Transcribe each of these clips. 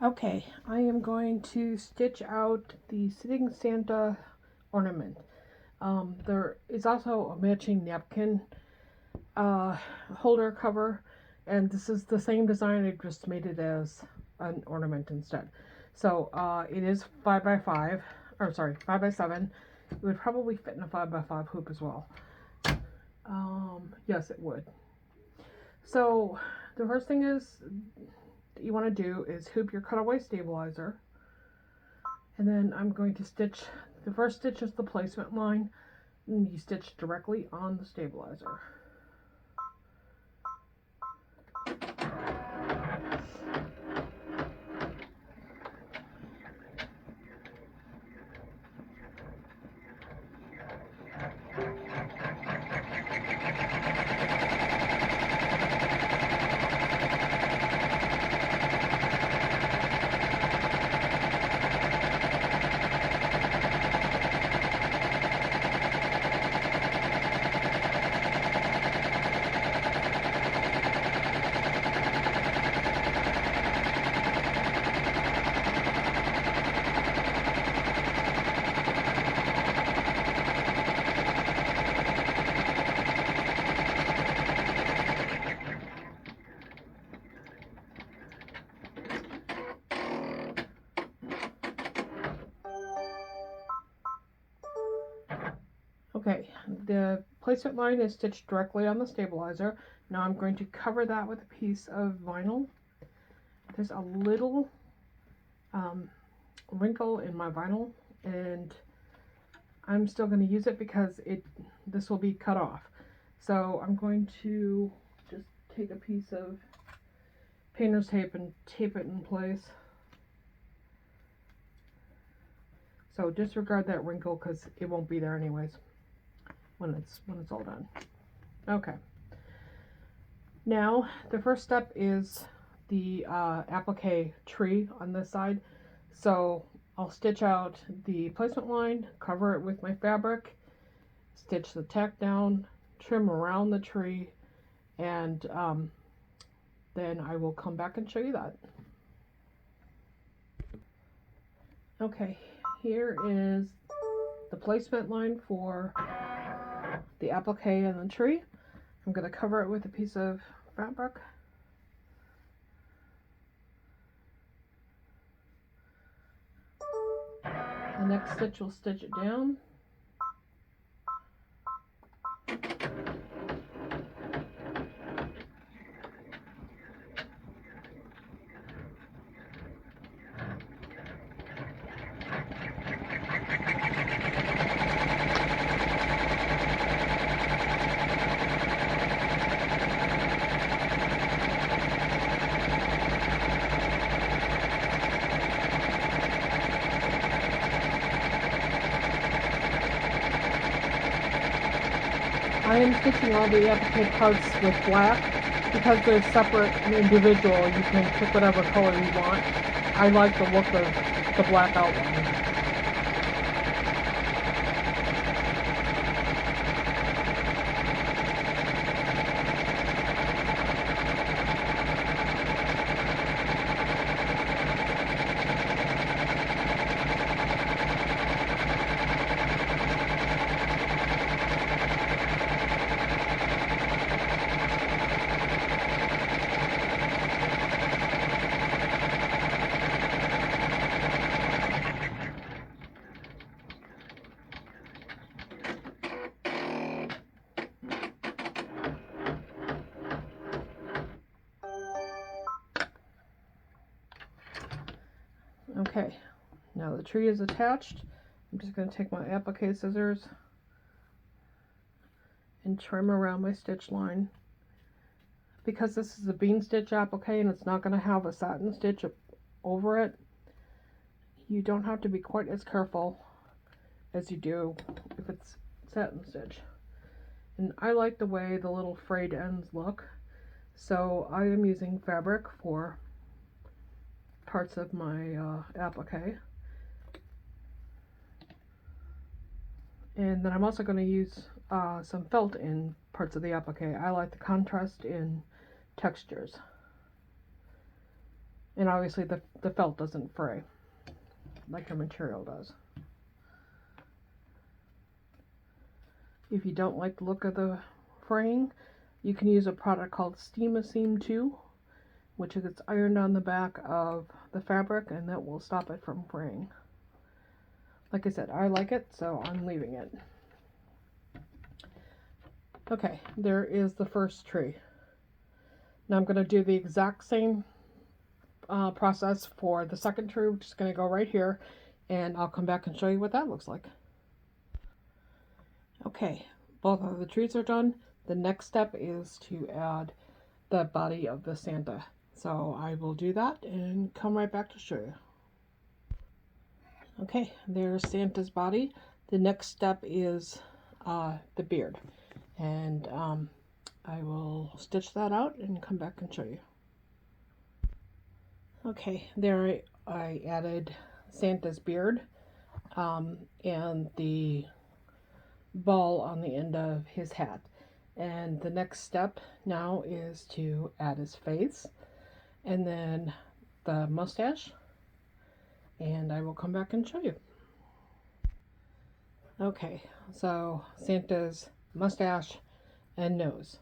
Okay, I am going to stitch out the Sitting Santa ornament. There is also a matching napkin uh, holder cover, and this is the same design. I just made it as an ornament instead. So it is 5x5, or sorry, 5x7. It would probably fit in a 5x5 hoop as well. Yes, it would. So the first thing is that you want to do is hoop your cutaway stabilizer, and then I'm going to stitch. The first stitch is the placement line, and you stitch directly on the stabilizer. Okay, the placement line is stitched directly on the stabilizer. Now I'm going to cover that with a piece of vinyl. There's a little wrinkle in my vinyl, and I'm still going to use it because this will be cut off. So I'm going to just take a piece of painter's tape and tape it in place. So disregard that wrinkle because it won't be there anyways when it's all done. Okay. Now the first step is the applique tree on this side. So I'll stitch out the placement line, cover it with my fabric, stitch the tack down, trim around the tree, and then I will come back and show you that. Okay, here is the placement line for the applique and the tree. I'm going to cover it with a piece of fabric. The next stitch will stitch it down. I am stitching all the applique parts with black because they're separate and individual. You can pick whatever color you want. I like the look of the black outline. Okay, now the tree is attached. I'm just going to take my applique scissors and trim around my stitch line. Because this is a bean stitch applique and it's not going to have a satin stitch over it, you don't have to be quite as careful as you do if it's satin stitch. And I like the way the little frayed ends look, so I am using fabric for parts of my applique. And then I'm also going to use some felt in parts of the applique. I like the contrast in textures. And obviously the felt doesn't fray like the material does. If you don't like the look of the fraying, you can use a product called Steam-A-Seam 2, which gets ironed on the back of the fabric, and that will stop it from fraying. Like I said, I like it, so I'm leaving it. Okay, there is the first tree. Now I'm going to do the exact same process for the second tree, which is going to go right here, and I'll come back and show you what that looks like. Okay, both of the trees are done. The next step is to add the body of the Santa. So I will do that and come right back to show you. Okay, there's Santa's body. The next step is the beard. And I will stitch that out and come back and show you. Okay, there I added Santa's beard and the ball on the end of his hat. And the next step now is to add his face and then the mustache, and I will come back and show you. Okay, so Santa's mustache and nose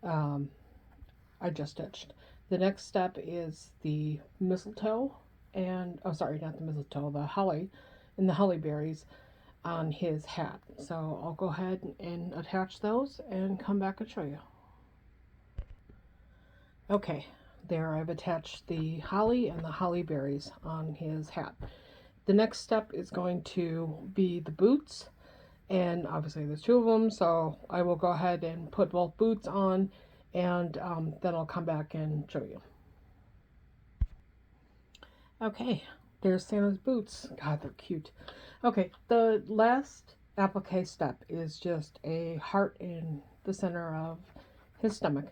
I just stitched. The next step is the mistletoe and, oh sorry, not the mistletoe, the holly and the holly berries on his hat. So I'll go ahead and attach those and come back and show you. Okay, there I've attached the holly and the holly berries on his hat. The next step is going to be the boots, and obviously there's two of them, so I will go ahead and put both boots on, and then I'll come back and show you. Okay, there's Santa's boots. God, they're cute. Okay, the last applique step is just a heart in the center of his stomach.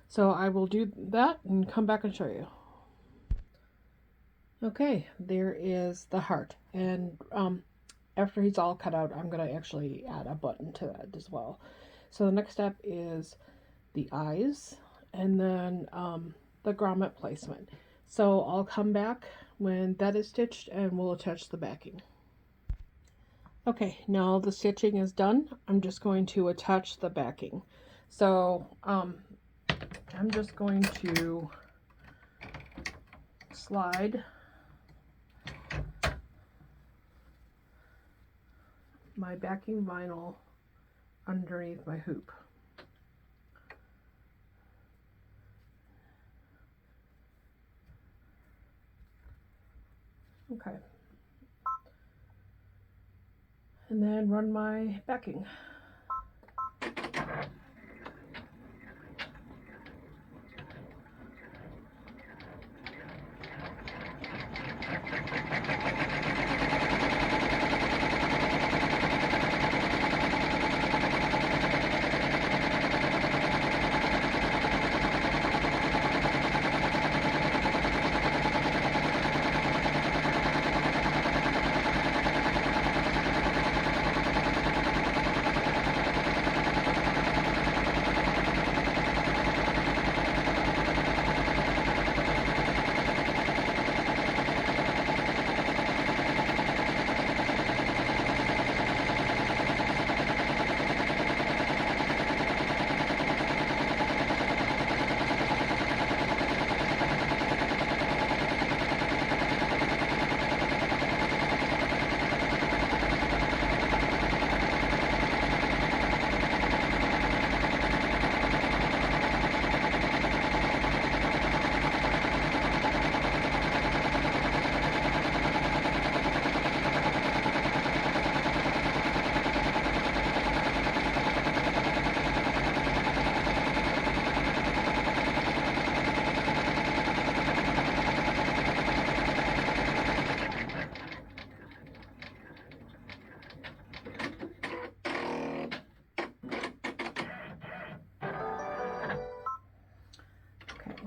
So I will do that and come back and show you. Okay, there is the heart. And after he's all cut out, I'm going to actually add a button to that as well. So the next step is the eyes and then the grommet placement. So I'll come back when that is stitched and we'll attach the backing. Okay, now the stitching is done. I'm just going to attach the backing. So I'm just going to slide my backing vinyl underneath my hoop. Okay. And then run my backing.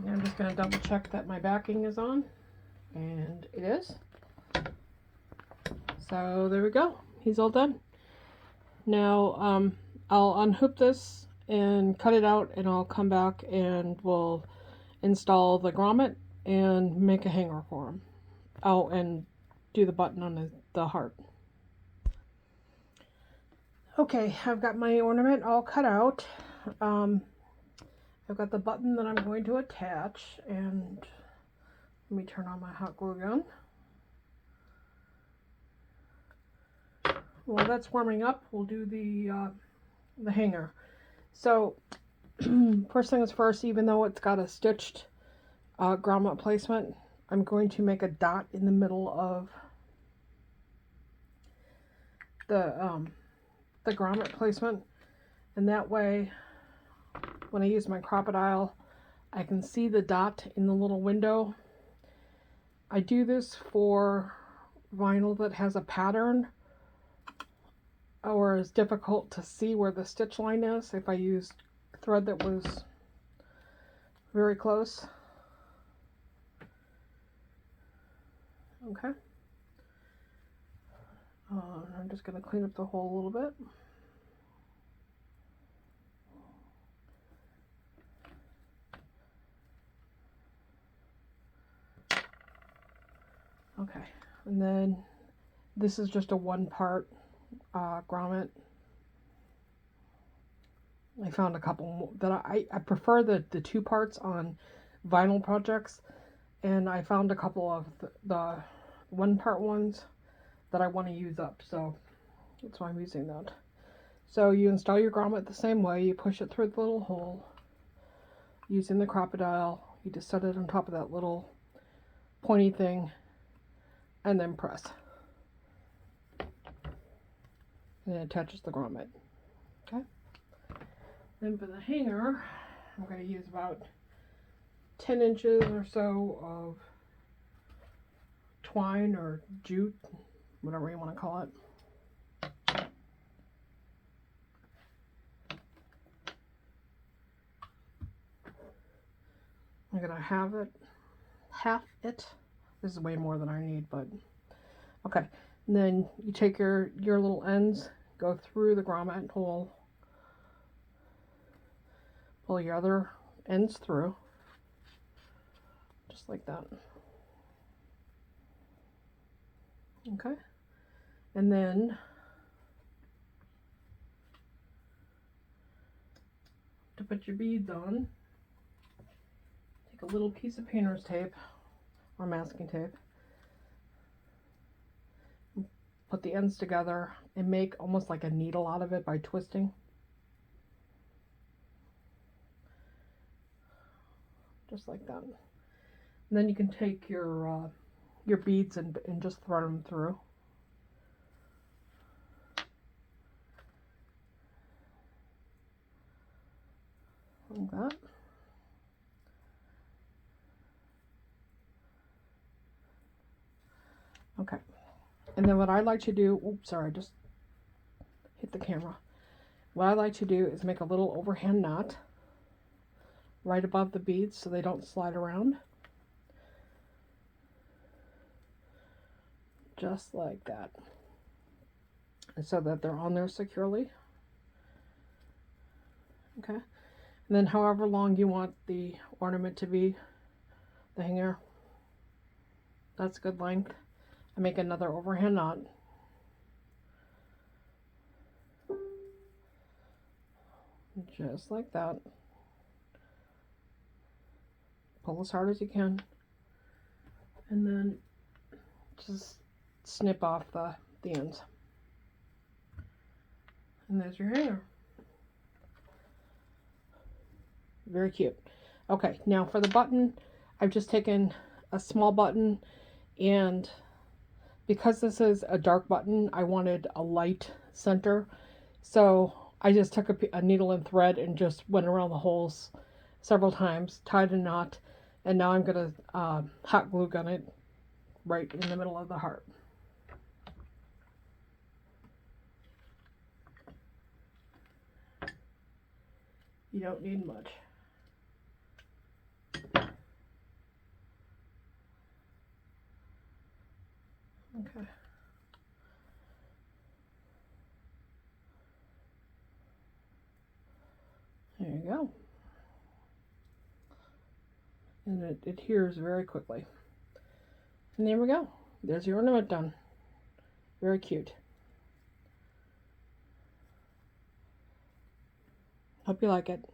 I'm just going to double check that my backing is on, and it is. So there we go. He's all done. Now I'll unhoop this and cut it out, and I'll come back and we'll install the grommet and make a hanger for him. Oh, and do the button on the heart. Okay, I've got my ornament all cut out. I've got the button that I'm going to attach, and let me turn on my hot glue gun. While that's warming up, we'll do the hanger. So first things first, even though it's got a stitched grommet placement, I'm going to make a dot in the middle of the grommet placement, and that way when I use my crocodile I can see the dot in the little window. I do this for vinyl that has a pattern or is difficult to see where the stitch line is if I used thread that was very close. Okay. I'm just going to clean up the hole a little bit. Okay, and then this is just a one-part grommet. I found a couple that I prefer the two parts on vinyl projects, and I found a couple of the one-part ones that I want to use up, so that's why I'm using that. So you install your grommet the same way. You push it through the little hole using the crocodile. You just set it on top of that little pointy thing and then press. And it attaches the grommet. Okay. Then for the hanger, I'm going to use about 10 inches or so of twine or jute, whatever you want to call it. I'm going to half it. This is way more than I need, but okay. And then you take your little ends, go through the grommet hole, pull your other ends through, just like that. Okay. And then to put your beads on, take a little piece of painter's tape or masking tape, put the ends together and make almost like a needle out of it by twisting. Just like that. And then you can take your beads and just thread them through. Like that. Okay. And then what I like to do, oops, sorry, I just hit the camera. What I like to do is make a little overhand knot right above the beads so they don't slide around. Just like that. And so that they're on there securely. Okay. And then however long you want the ornament to be, the hanger, that's good length. I make another overhand knot. Just like that. Pull as hard as you can. And then just snip off the ends. And there's your hanger. Very cute. Okay, now for the button, I've just taken a small button, and because this is a dark button, I wanted a light center. So I just took a needle and thread and just went around the holes several times, tied a knot, and now I'm going to hot glue gun it right in the middle of the heart. You don't need much. Okay. There you go. and it adheres very quickly. And there we go. There's your ornament done. Very cute. Hope you like it.